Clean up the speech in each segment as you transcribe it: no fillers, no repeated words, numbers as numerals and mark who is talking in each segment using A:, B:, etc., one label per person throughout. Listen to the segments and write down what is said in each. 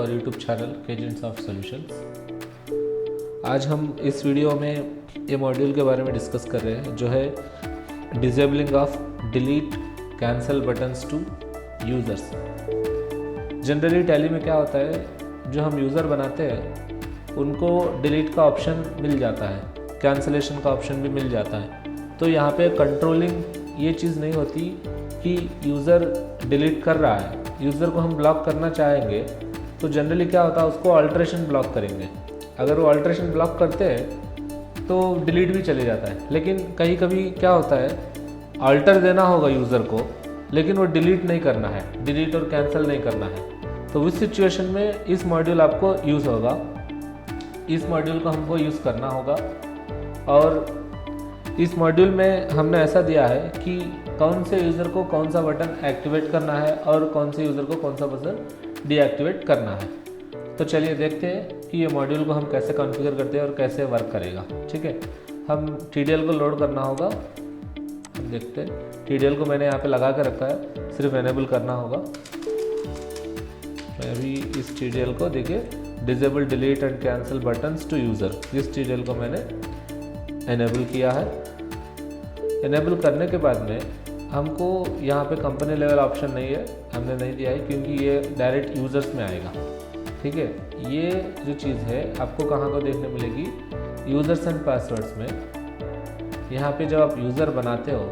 A: Our YouTube channel केजेंट्स of solutions. आज हम इस वीडियो में ये मॉड्यूल के बारे में डिस्कस कर रहे हैं जो है disabling of delete cancel buttons to users. Generally Tally में क्या होता है, जो हम यूज़र बनाते हैं उनको डिलीट का ऑप्शन मिल जाता है, कैंसलेशन का ऑप्शन भी मिल जाता है। तो यहाँ पे कंट्रोलिंग ये चीज़ नहीं होती कि यूज़र डिलीट कर रहा है, यूज़र को हम ब्लॉक करना चाहेंगे तो जनरली क्या होता है, उसको अल्ट्रेशन ब्लॉक करेंगे। अगर वो अल्ट्रेशन ब्लॉक करते हैं तो डिलीट भी चले जाता है। लेकिन कहीं कभी क्या होता है, अल्टर देना होगा यूज़र को लेकिन वो डिलीट नहीं करना है, डिलीट और कैंसिल नहीं करना है। तो उस सिचुएशन में इस मॉड्यूल आपको यूज़ होगा, इस मॉड्यूल को हमको यूज़ करना होगा। और इस मॉड्यूल में हमने ऐसा दिया है कि कौन से यूज़र को कौन सा बटन एक्टिवेट करना है और कौन से यूज़र को कौन सा बटन डीएक्टिवेट करना है। तो चलिए देखते हैं कि ये मॉड्यूल को हम कैसे कॉन्फ़िगर करते हैं और कैसे वर्क करेगा। ठीक है, हम TDL को लोड करना होगा। हम देखते हैं, TDL को मैंने यहाँ पे लगा के रखा है, सिर्फ एनेबल करना होगा। मैं अभी इस TDL को देखिए, disable delete and cancel buttons to user, इस TDL को मैंने एनेबल किया है। एनेबल करने के बाद में हमको यहाँ पे कंपनी लेवल ऑप्शन नहीं है, हमने नहीं दिया है क्योंकि ये डायरेक्ट यूज़र्स में आएगा। ठीक है, ये जो चीज़ है आपको कहाँ को देखने मिलेगी, यूज़र्स एंड पासवर्ड्स में। यहाँ पे जब आप यूज़र बनाते हो,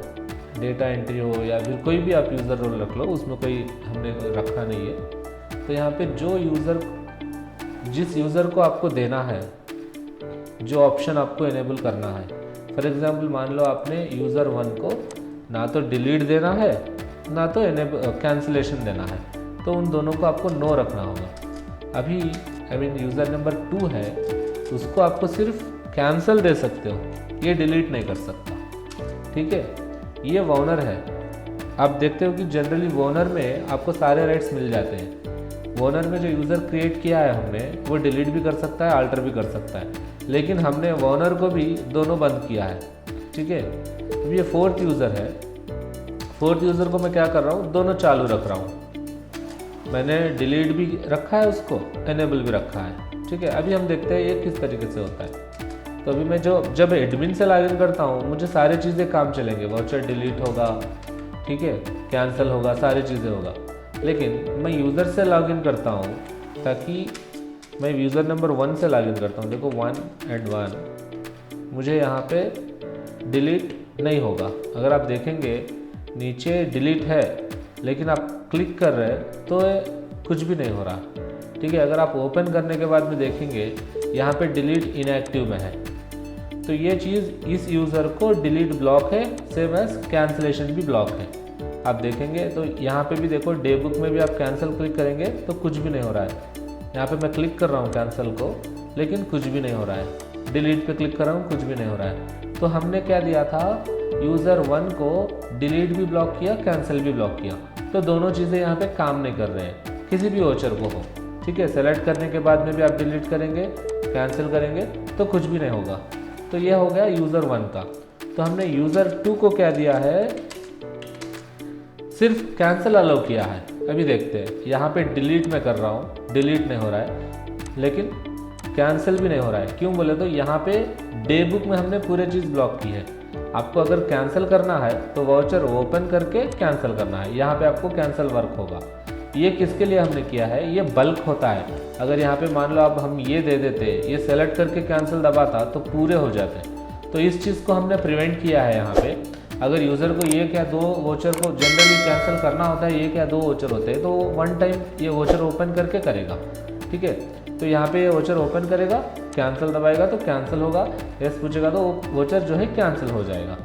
A: डेटा एंट्री हो या फिर कोई भी आप यूज़र रोल रख लो, उसमें कोई हमने रखा नहीं है। तो यहाँ पे जो यूज़र, जिस यूज़र को आपको देना है, जो ऑप्शन आपको इनेबल करना है, फॉर एग्ज़ाम्पल मान लो आपने यूज़र 1 को ना तो डिलीट देना है ना तो कैंसिलेशन देना है, तो उन दोनों को आपको नो रखना होगा। अभी यूज़र नंबर 2 है, उसको आपको सिर्फ कैंसिल दे सकते हो, ये डिलीट नहीं कर सकता। ठीक है, ये वोनर है। आप देखते हो कि जनरली वोनर में आपको सारे राइट्स मिल जाते हैं। वोनर में जो यूज़र क्रिएट किया है हमने, वो डिलीट भी कर सकता है, अल्टर भी कर सकता है, लेकिन हमने वोनर को भी दोनों बंद किया है। ठीक है, अब ये 4th यूज़र है, 4th यूज़र को मैं क्या कर रहा हूँ, दोनों चालू रख रहा हूँ। मैंने डिलीट भी रखा है, उसको एनेबल भी रखा है। ठीक है, अभी हम देखते हैं ये किस तरीके से होता है। तो अभी मैं जब एडमिन से लॉगिन करता हूँ, मुझे सारी चीज़ें काम चलेंगे, वाउचर डिलीट होगा, ठीक है, कैंसिल होगा, सारी चीज़ें होगा। लेकिन मैं यूज़र से लॉगिन करता हूँ, ताकि मैं यूज़र नंबर 1 से लॉगिन करता हूँ। देखो 1 and 1, मुझे यहाँ पे डिलीट नहीं होगा। अगर आप देखेंगे नीचे डिलीट है, लेकिन आप क्लिक कर रहे हैं तो कुछ भी नहीं हो रहा। ठीक है, अगर आप ओपन करने के बाद में देखेंगे यहाँ पे डिलीट इनएक्टिव में है, तो ये चीज़ इस यूज़र को डिलीट ब्लॉक है, सेम एज कैंसिलेशन भी ब्लॉक है। आप देखेंगे तो यहाँ पे भी देखो, डे बुक में भी आप कैंसिल क्लिक करेंगे तो कुछ भी नहीं हो रहा है। यहाँ पे मैं क्लिक कर रहा हूँ कैंसिल को, लेकिन कुछ भी नहीं हो रहा है। डिलीट पे क्लिक कर रहा हूँ, कुछ भी नहीं हो रहा है। तो हमने क्या दिया था, यूज़र 1 को डिलीट भी ब्लॉक किया, कैंसिल भी ब्लॉक किया, तो दोनों चीज़ें यहाँ पे काम नहीं कर रहे हैं, किसी भी वोचर को हो। ठीक है, सेलेक्ट करने के बाद में भी आप डिलीट करेंगे, कैंसिल करेंगे तो कुछ भी नहीं होगा। तो ये हो गया यूज़र 1 का। तो हमने यूज़र 2 को क्या दिया है, सिर्फ कैंसिल अलाउ किया है। अभी देखते हैं, यहाँ पे डिलीट मैं कर रहा हूँ, डिलीट नहीं हो रहा है, लेकिन कैंसिल भी नहीं हो रहा है। क्यों बोले तो यहाँ पे डे बुक में हमने पूरी चीज़ ब्लॉक की है। आपको अगर कैंसिल करना है तो वाउचर ओपन करके कैंसिल करना है, यहाँ पे आपको कैंसिल वर्क होगा। ये किसके लिए हमने किया है, ये बल्क होता है। अगर यहाँ पे मान लो अब हम ये दे देते, ये सेलेक्ट करके कैंसिल दबाता तो पूरे हो जाते। तो इस चीज़ को हमने प्रिवेंट किया है। यहाँ पे अगर यूज़र को ये क्या 2 वोचर को जनरली कैंसिल करना होता है, ये क्या 2 वोचर होते हैं, तो 1 टाइम ये वोचर ओपन करके करेगा। ठीक है, तो यहाँ पे ये वोचर ओपन करेगा, कैंसिल दबाएगा तो कैंसिल होगा, यस पूछेगा तो वोचर जो है कैंसिल हो जाएगा।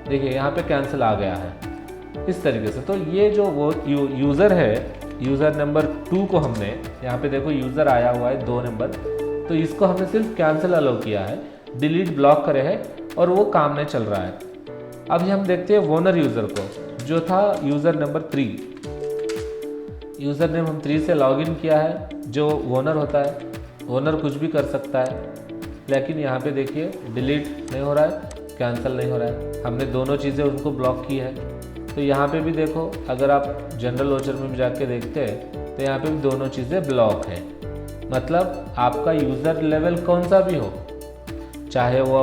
A: देखिए यहाँ पे कैंसिल आ गया है इस तरीके से। तो ये जो वो यूज़र है, यूज़र नंबर 2 को हमने यहाँ पे देखो यूज़र आया हुआ है 2 नंबर, तो इसको हमने सिर्फ कैंसिल अलाउ किया है, डिलीट ब्लॉक करे है और वो काम नहीं चल रहा है। अभी हम देखते हैं वोनर यूज़र को, जो था यूज़र नंबर 3। यूज़र नेम हम 3 से लॉगिन किया है, जो वोनर होता है। वोनर कुछ भी कर सकता है, लेकिन यहाँ पे देखिए डिलीट नहीं हो रहा है, कैंसिल नहीं हो रहा है, हमने दोनों चीज़ें उनको ब्लॉक की है। तो यहाँ पे भी देखो, अगर आप जनरल वोचर में जाके देखते हैं तो यहाँ पे भी दोनों चीज़ें ब्लॉक है। मतलब आपका यूज़र लेवल कौन सा भी हो, चाहे वो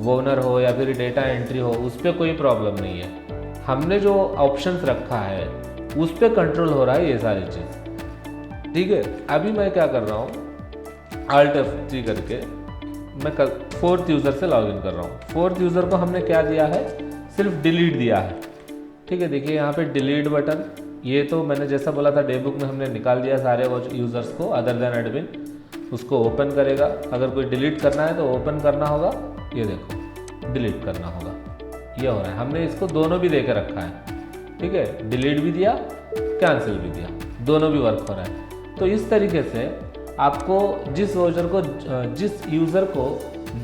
A: ओनर हो या फिर डेटा एंट्री हो, उस पर कोई प्रॉब्लम नहीं है। हमने जो ऑप्शंस रखा है उस पर कंट्रोल हो रहा है ये सारी चीज़। ठीक है, अभी मैं क्या कर रहा हूँ, Alt F3 करके मैं 4th यूज़र से लॉगिन कर रहा हूँ। 4th यूज़र को हमने क्या दिया है, सिर्फ डिलीट दिया है। ठीक है, देखिए यहाँ पे डिलीट बटन, ये तो मैंने जैसा बोला था डे बुक में हमने निकाल दिया सारे वो यूज़र्स को अदर देन एडमिन। उसको ओपन करेगा, अगर कोई डिलीट करना है तो ओपन करना होगा, ये देखो डिलीट करना होगा, ये हो रहा है। हमने इसको दोनों भी दे के रखा है। ठीक है, डिलीट भी दिया, कैंसिल भी दिया, दोनों भी वर्क हो रहा है। तो इस तरीके से आपको जिस यूज़र को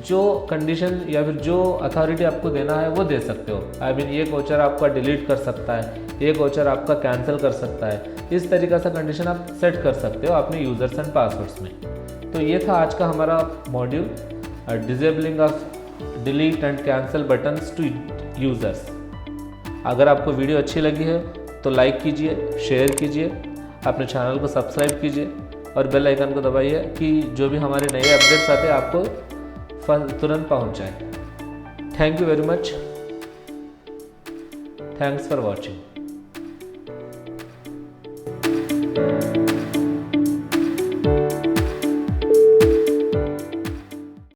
A: जो कंडीशन या फिर जो अथॉरिटी आपको देना है वो दे सकते हो। आई मीन एक वाउचर आपका डिलीट कर सकता है, एक वाउचर आपका कैंसिल कर सकता है, इस तरीके से कंडीशन आप सेट कर सकते हो अपने यूज़र्स एंड पासवर्ड्स में। तो ये था आज का हमारा module, disabling of delete and cancel buttons to users. अगर आपको वीडियो अच्छी लगी है तो लाइक कीजिए, शेयर कीजिए, अपने चैनल को सब्सक्राइब कीजिए और बेल आइकन को दबाइए कि जो भी हमारे नए अपडेट्स आते हैं आपको तुरंत पहुंच जाए। Thank you very much, thanks for watching.